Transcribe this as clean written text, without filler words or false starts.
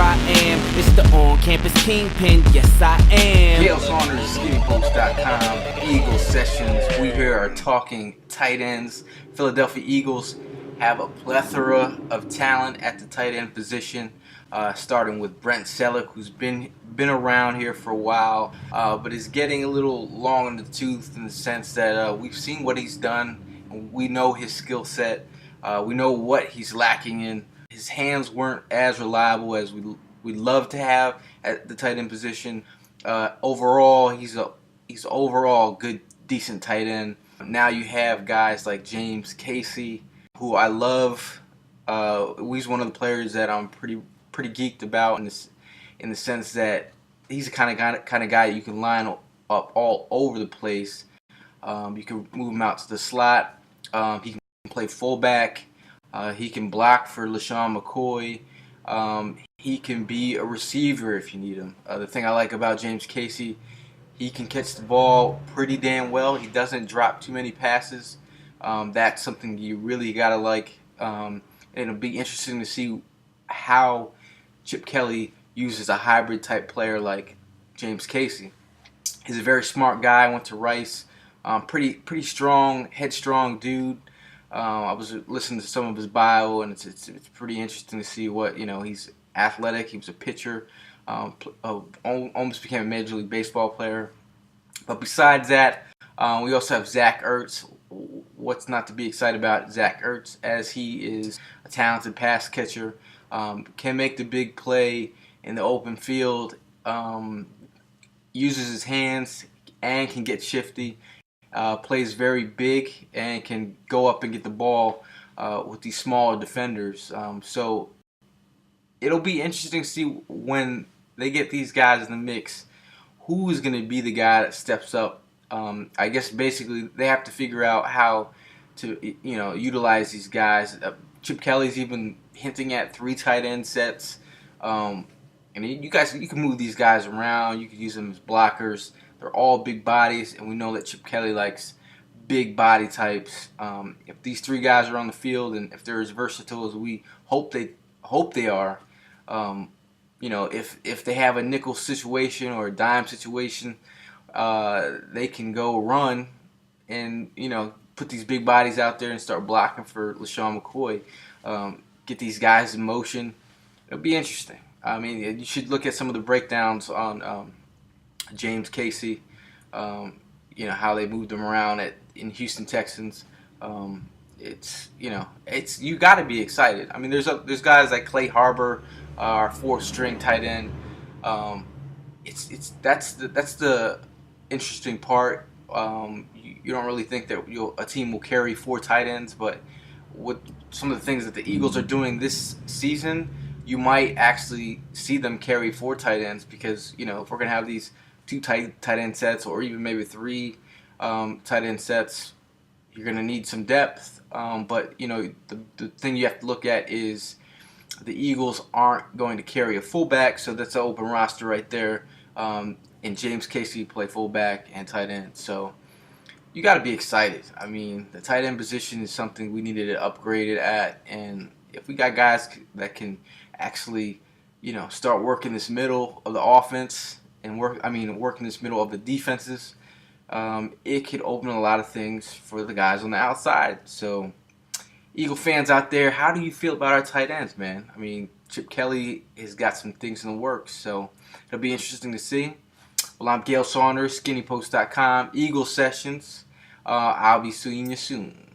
I am. It's the on-campus kingpin, yes I am. Gayle, Saunders, skinnypost.com, Eagle Sessions. We here are talking tight ends. Philadelphia Eagles have a plethora of talent at the tight end position, starting with Brent Selleck, who's been around here for a while, but is getting a little long in the tooth in the sense that we've seen what he's done. We know his skill set. We know what he's lacking in. His hands weren't as reliable as we'd love to have at the tight end position. Overall, he's overall good, decent tight end. Now you have guys like James Casey, who I love. He's one of the players that I'm pretty geeked about in the sense that he's the kind of guy you can line up all over the place. You can move him out to the slot. He can play fullback. He can block for LaShawn McCoy. He can be a receiver if you need him. The thing I like about James Casey, he can catch the ball pretty damn well. He doesn't drop too many passes. That's something you really gotta like. It'll be interesting to see how Chip Kelly uses a hybrid type player like James Casey. He's a very smart guy. Went to Rice. Pretty strong, headstrong dude. I was listening to some of his bio, and it's pretty interesting to see what, he's athletic. He was a pitcher, almost became a Major League Baseball player. But besides that, we also have Zach Ertz. What's not to be excited about Zach Ertz, as he is a talented pass catcher, can make the big play in the open field, uses his hands, and can get shifty. Plays very big and can go up and get the ball with these smaller defenders. So it'll be interesting to see when they get these guys in the mix, who is going to be the guy that steps up. I guess basically they have to figure out how to utilize these guys. Chip Kelly's even hinting at 3 tight end sets. And you can move these guys around. You could use them as blockers. They're all big bodies, and we know that Chip Kelly likes big body types. If these 3 guys are on the field, and if they're as versatile as we hope they are, if they have a nickel situation or a dime situation, they can go run and put these big bodies out there and start blocking for LaShawn McCoy. Get these guys in motion. It'll be interesting. I mean, you should look at some of the breakdowns on James Casey, how they moved him around in Houston Texans. It's you got to be excited. I mean, there's guys like Clay Harbor, our 4th string tight end. That's the interesting part. You don't really think that a team will carry 4 tight ends, but with some of the things that the Eagles are doing this season, you might actually see them carry 4 tight ends, because if we're gonna have these 2 tight end sets, or even maybe 3 tight end sets, you're going to need some depth. But the thing you have to look at is the Eagles aren't going to carry a fullback, so that's an open roster right there. And James Casey play fullback and tight end, so you got to be excited. I mean, the tight end position is something we needed to upgrade it at, and if we got guys that can actually start working this middle of the offense and working this middle of the defenses, it could open a lot of things for the guys on the outside. So, Eagle fans out there, how do you feel about our tight ends, man? I mean, Chip Kelly has got some things in the works, so it'll be interesting to see. Well, I'm Gayle Saunders, skinnypost.com, Eagle Sessions. I'll be seeing you soon.